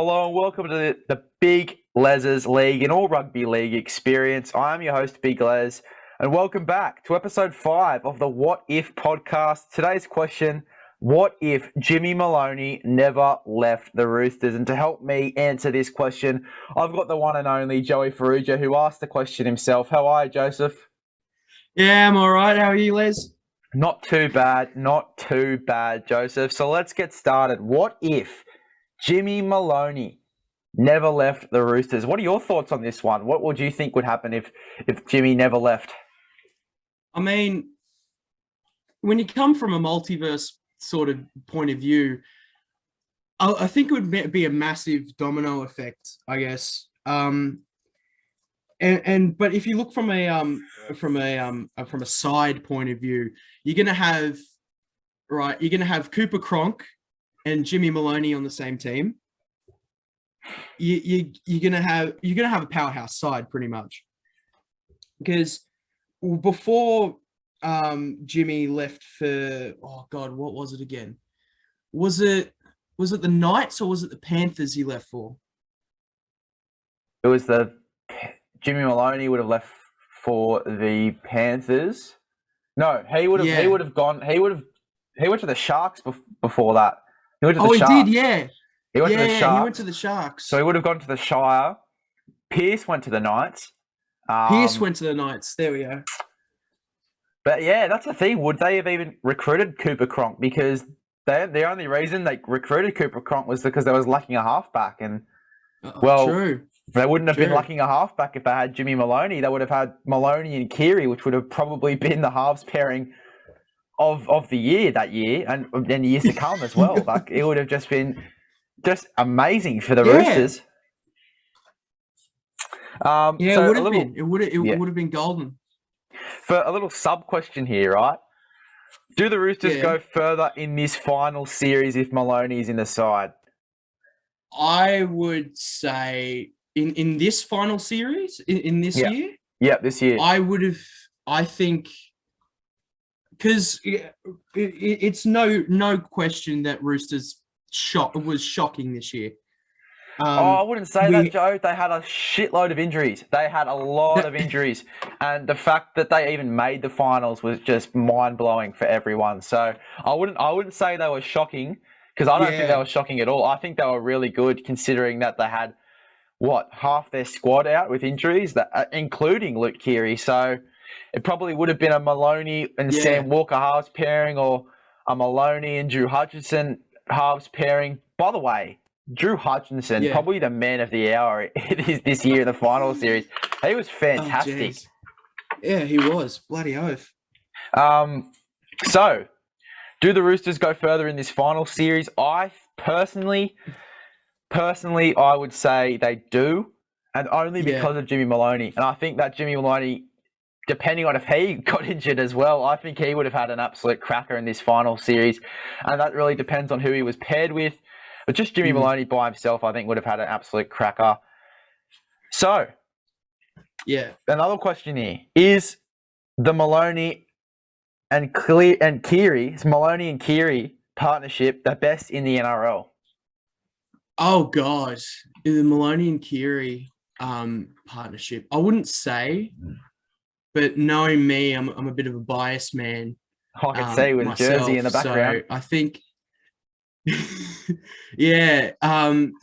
Hello and welcome to the Big Les's League and all rugby league experience. I'm your host, Big Les, and welcome back to episode 5 of the What If podcast. Today's question, what if Jimmy Maloney never left the Roosters? And to help me answer this question, I've got the one and only Joey Ferrugia, who asked the question himself. How are you, Joseph? Yeah, I'm all right. How are you, Les? Not too bad, Joseph. So let's get started. What if Jimmy Maloney never left the Roosters? What are your thoughts on this one? What would you think would happen if Jimmy never left? I mean, when you come from a multiverse sort of point of view, I think it would be a massive domino effect, I guess. But if you look from a side point of view, you're gonna have Cooper Cronk and Jimmy Maloney on the same team. You're gonna have a powerhouse side pretty much, because before Jimmy left for what was it again? Was it the Knights or was it the Panthers he left for? It was Jimmy Maloney would have left for the Panthers. No, he went to the Sharks before that. He went to the Sharks. He did, yeah. He went to the Sharks. He went to the Sharks. So he would have gone to the Shire. Pearce went to the Knights. Pearce went to the Knights. There we go. But yeah, that's the thing. Would they have even recruited Cooper Cronk? Because the only reason they recruited Cooper Cronk was because they was lacking a halfback. And, true. They wouldn't have been lacking a halfback if they had Jimmy Maloney. They would have had Maloney and Keary, which would have probably been the halves pairing of the year that year and years to come as well. Like, it would have just been amazing for the Roosters. It would have been. It would have been golden. For a little sub question here, right? Do the Roosters go further in this final series if Maloney is in the side? I would say in this final series in this year. Yeah, this year. I think. Because it's no question that Roosters was shocking this year. I wouldn't say that, Joe. They had a shitload of injuries. They had a lot of injuries. And the fact that they even made the finals was just mind-blowing for everyone. So I wouldn't say they were shocking, because I don't think they were shocking at all. I think they were really good, considering that they had, half their squad out with injuries, including Luke Keary. So it probably would have been a Maloney and Sam Walker halves pairing, or a Maloney and Drew Hutchinson halves pairing. By the way, Drew Hutchinson, probably the man of the hour this year in the final series. He was fantastic. He was. Bloody oath. So, do the Roosters go further in this final series? I personally, I would say they do, and only because of Jimmy Maloney. And I think that Jimmy Maloney, depending on if he got injured as well, I think he would have had an absolute cracker in this final series. And that really depends on who he was paired with. But just Jimmy Maloney by himself, I think, would have had an absolute cracker. So, another question here. Is the Maloney and Keary partnership the best in the NRL? Oh, God. The Maloney and Keary partnership. I wouldn't say... But knowing me, I'm a bit of a biased man. I can see with myself, jersey in the background. So I think,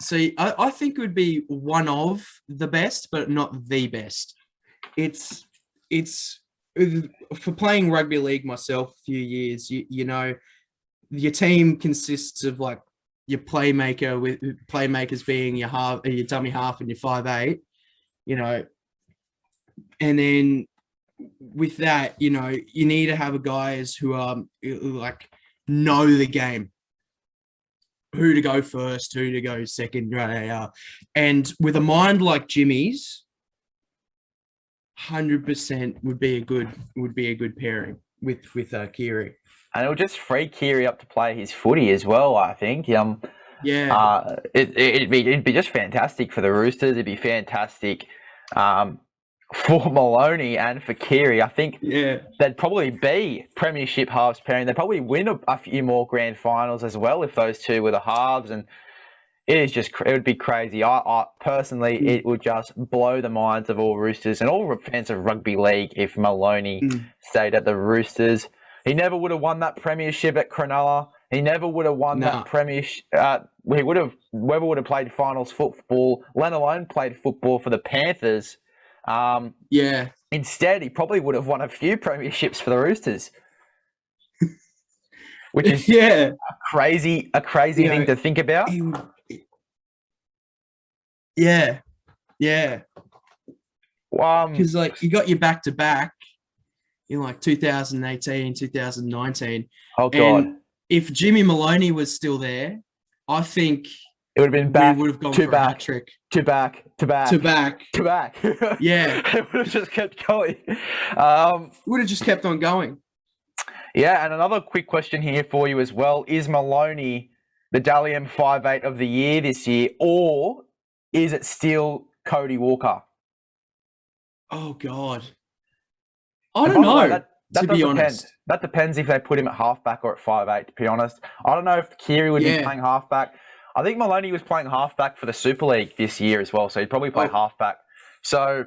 So I think it would be one of the best, but not the best. It's for playing rugby league myself a few years. You know, your team consists of like your playmaker, with playmakers being your dummy half, and your 5'8". You know, and then with that, you know, you need to have guys who like know the game, who to go first, who to go second, and with a mind like Jimmy's, 100% would be a good pairing with Keary. And it'll just free Keary up to play his footy as well, I think. It'd be just fantastic for the Roosters. It'd be fantastic for Maloney and for Keary. I think they'd probably be premiership halves pairing. They'd probably win a few more grand finals as well if those two were the halves. And It is just, it would be crazy. I personally, it would just blow the minds of all Roosters and all fans of rugby league if Maloney stayed at the Roosters. He never would have won that premiership at Cronulla. He never would have won that premiership. He would have, Weber would have played finals football, let alone played football for the Panthers. Instead, he probably would have won a few premierships for the Roosters. Which is a crazy thing to think about. Because like you got your back to back in like 2018, 2019. Oh God! And if Jimmy Maloney was still there, I think it would have been back. We would have gone for a hat trick. To back. Yeah, it would have just kept going. Would have just kept on going. Yeah, and another quick question here for you as well: is Maloney the Dally M 5'8" of the year this year, or is it still Cody Walker? Oh God, I don't know. That to be honest, that depends if they put him at halfback or at 5'8". To be honest, I don't know if Keary would be playing halfback. I think Maloney was playing halfback for the Super League this year as well, so he'd probably play halfback. So,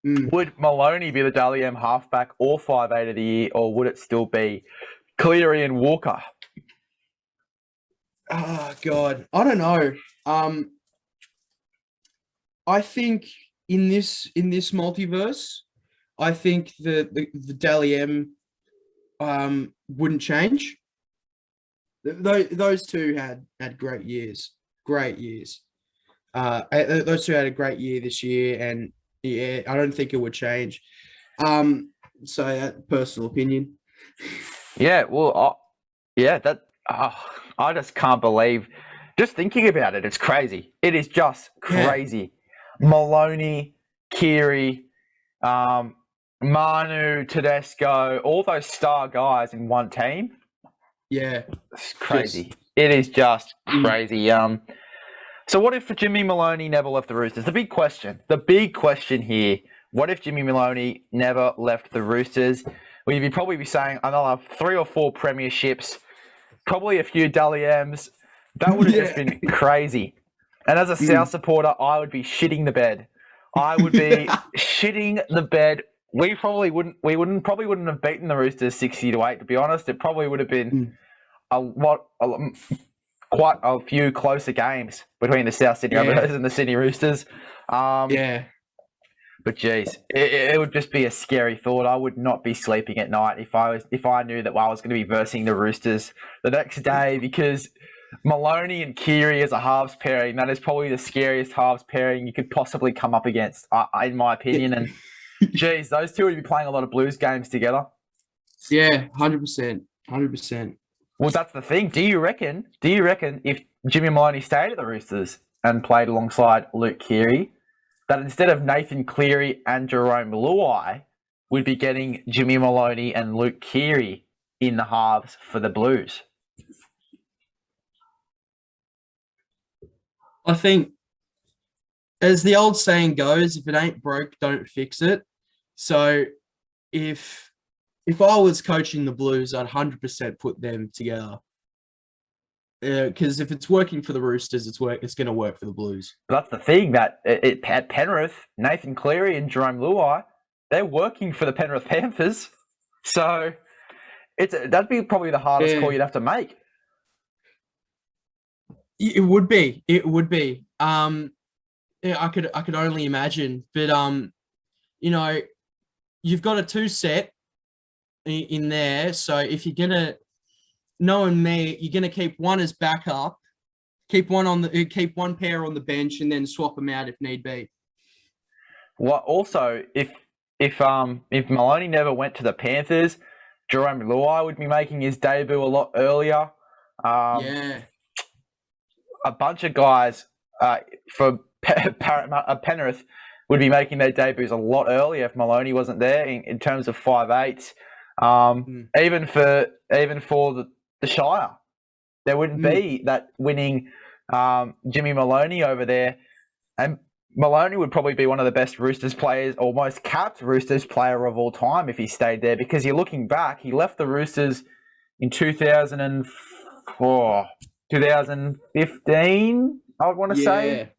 would Maloney be the Dally M halfback or 5'8" of the year, or would it still be Cleary and Walker? Oh God, I don't know. I think in this multiverse, I think the Dally M wouldn't change. Those two had great years. Those two had a great year this year, and I don't think it would change. So that personal opinion. Yeah, well, I just can't believe. Just thinking about it, it's crazy. It is just crazy. Yeah. Maloney, Keary, Manu, Tedesco, all those star guys in one team. Yeah. It's crazy. It is just crazy. So what if Jimmy Maloney never left the Roosters? The big question here, what if Jimmy Maloney never left the Roosters? Well, you'd probably be saying another 3 or 4 premierships, probably a few Dally M's. That would have just been crazy. And as a South supporter, I would be shitting the bed. I would be shitting the bed. We probably wouldn't have beaten the Roosters 60-8. To be honest, it probably would have been quite a few closer games between the South Sydney Rabbitohs and the Sydney Roosters. But geez, it would just be a scary thought. I would not be sleeping at night if I knew that I was going to be versing the Roosters the next day, because Maloney and Keary as a halves pairing, that is probably the scariest halves pairing you could possibly come up against, in my opinion. And geez, those two would be playing a lot of Blues games together. Yeah, 100%. Well, that's the thing. Do you reckon if Jimmy Maloney stayed at the Roosters and played alongside Luke Keary, that instead of Nathan Cleary and Jerome Luai, we'd be getting Jimmy Maloney and Luke Keary in the halves for the Blues? I think, as the old saying goes, if it ain't broke, don't fix it. So if I was coaching the Blues, I'd 100% put them together. Because if it's working for the Roosters, it's going to work for the Blues. That's the thing, that at Penrith, Nathan Cleary and Jerome Luai, they're working for the Penrith Panthers. So that'd be probably the hardest call you'd have to make. It would be. I could only imagine. But you've got a 2 set in there. So if you're gonna, knowing me, you're gonna keep one as backup, keep one pair on the bench, and then swap them out if need be. Well, also, if Maloney never went to the Panthers, Jerome Luai would be making his debut a lot earlier. A bunch of guys for Penrith would be making their debuts a lot earlier if Maloney wasn't there in terms of 5'8". Even for the Shire, there wouldn't be that winning Jimmy Maloney over there, and Maloney would probably be one of the best Roosters players, or most capped Roosters player of all time if he stayed there, because you're looking back, he left the Roosters in 2004. 2015, I would want to say. I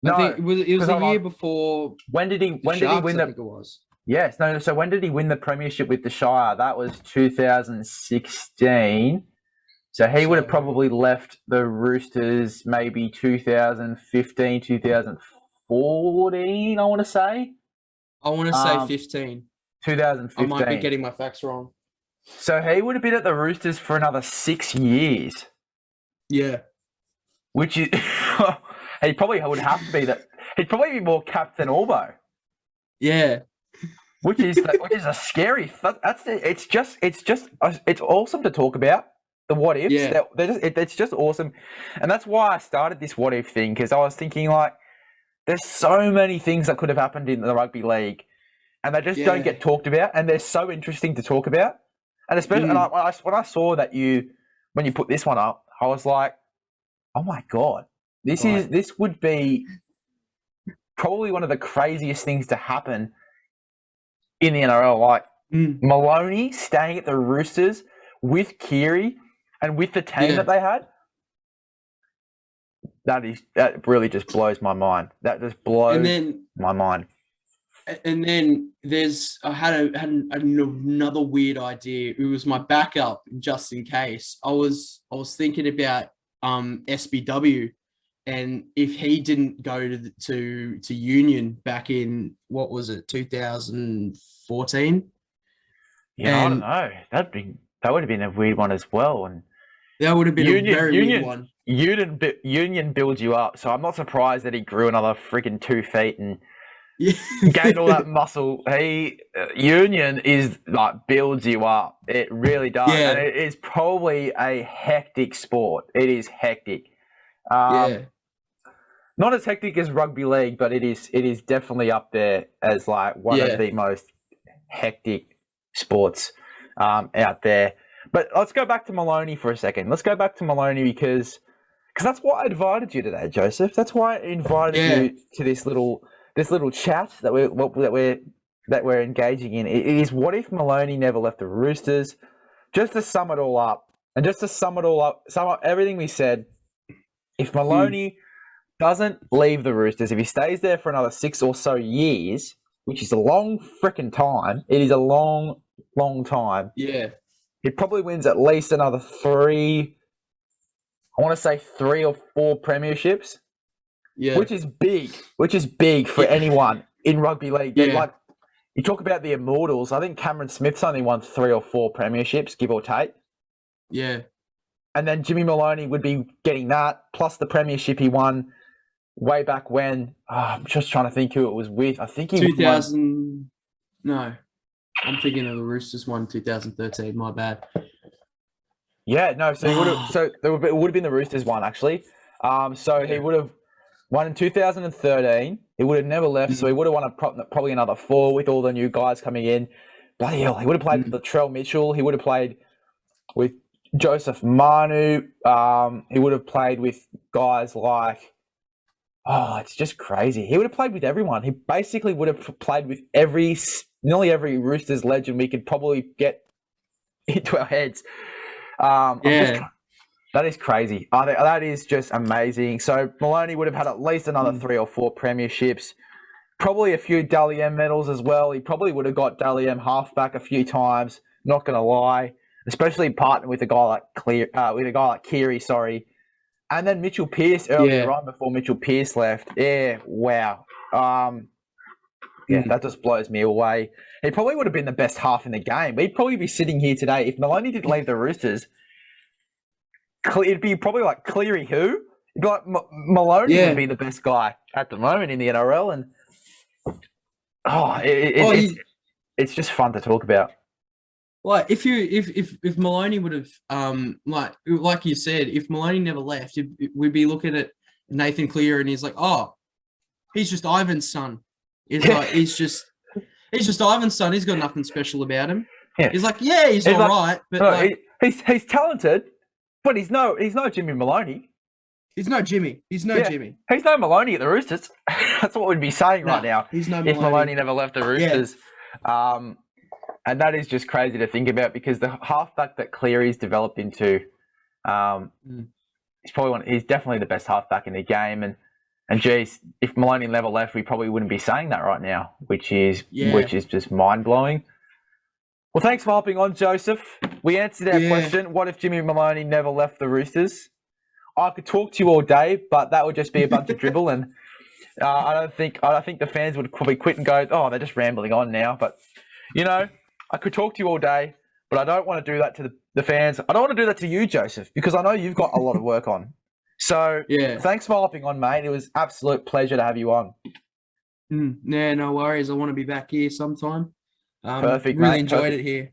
No, think it was a hold year on. before When did he Sharks, win I the? think it was. Yes, no. So when did he win the premiership with the Shire? That was 2016. So he would have So probably left the Roosters maybe 2015, 2014. I want to say. I want to say 15. I 2015. might be getting my facts wrong. So he would have been at the Roosters for another 6 years. Yeah. Which is he probably would have to be that. He'd probably be more capped than Orbo. Yeah. Which is a scary. It's awesome to talk about the what ifs. Yeah. It's just awesome, and that's why I started this what if thing, because I was thinking like, there's so many things that could have happened in the rugby league, and they just don't get talked about, and they're so interesting to talk about, and especially when I saw that when you put this one up, I was like, oh my god, this would be probably one of the craziest things to happen in the NRL, like Maloney staying at the Roosters with Keary and with the team that they had. That really just blows my mind. That just blows my mind. And then I had another weird idea. It was my backup just in case. I was thinking about SBW, and if he didn't go to Union back in, what was it, 2014? Yeah, I don't know. That would have been a weird one as well, and that would have been a very weird one. Union builds you up, so I'm not surprised that he grew another freaking 2 feet and gained all that muscle. Union is like builds you up. It really does, and it is probably a hectic sport. It is hectic. Not as hectic as rugby league, but it is definitely up there as like one of the most hectic sports out there. But let's go back to Maloney for a second. Let's go back to Maloney because that's why I invited you today, Joseph. That's why I invited you to this little chat that we're engaging in. It is what if Maloney never left the Roosters? Just to sum it all up, sum up everything we said. If Maloney doesn't leave the Roosters, if he stays there for another 6 or so years, which is a long freaking time, it is a long, long time. Yeah. He probably wins at least another 3, I want to say 3 or 4 premierships. Yeah. Which is big for anyone in rugby league. Yeah. Like, you talk about the immortals, I think Cameron Smith's only won 3 or 4 premierships, give or take. Yeah. And then Jimmy Maloney would be getting that, plus the premiership he won way back when. I'm just trying to think who it was with. I think he 2000. No, I'm thinking of the Roosters one, 2013. My bad. Yeah, no. So he would have. So it would have been the Roosters one actually. He would have won in 2013. He would have never left. So he would have won probably another 4 with all the new guys coming in. Bloody hell! He would have played with Latrell Mitchell. He would have played with Joseph Manu. He would have played with guys like. Oh, it's just crazy. He would have played with everyone. He basically would have played with nearly every Roosters legend we could probably get into our heads. That is crazy. That is just amazing. So Maloney would have had at least another 3 or 4 premierships, probably a few Dally M medals as well. He probably would have got Dally M halfback a few times. Not going to lie, especially partnering with a guy like Keary. Sorry. And then Mitchell Pearce earlier on before Mitchell Pearce left. Yeah, wow. That just blows me away. He probably would have been the best half in the game. We'd probably be sitting here today. If Maloney didn't leave the Roosters, it'd be probably like Cleary who? It'd be like Maloney would be the best guy at the moment in the NRL. And it's just fun to talk about. Like if Maloney would have like you said, if Maloney never left, we'd be looking at Nathan Cleary and he's like, oh, he's just Ivan's son. He's like he's just Ivan's son. He's got nothing special about him. Yeah. He's like, he's all right, but he's talented, but he's no Jimmy Maloney. He's no Jimmy. He's no Jimmy. He's no Maloney at the Roosters. That's what we'd be saying right now. He's no Maloney. If Maloney never left the Roosters. Yeah. And that is just crazy to think about because the halfback that Cleary's developed into, he's definitely the best halfback in the game. And geez, if Maloney never left, we probably wouldn't be saying that right now, which is just mind blowing. Well, thanks for hopping on, Joseph. We answered our question. What if Jimmy Maloney never left the Roosters? I could talk to you all day, but that would just be a bunch of dribble, and I think the fans would probably quit and go, "Oh, they're just rambling on now." But I could talk to you all day, but I don't want to do that to the fans. I don't want to do that to you, Joseph, because I know you've got a lot of work on. So thanks for hopping on, mate. It was absolute pleasure to have you on. Yeah, no worries. I want to be back here sometime. Perfect, really mate. enjoyed it here.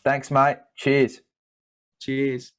Thanks, mate. Cheers. Cheers.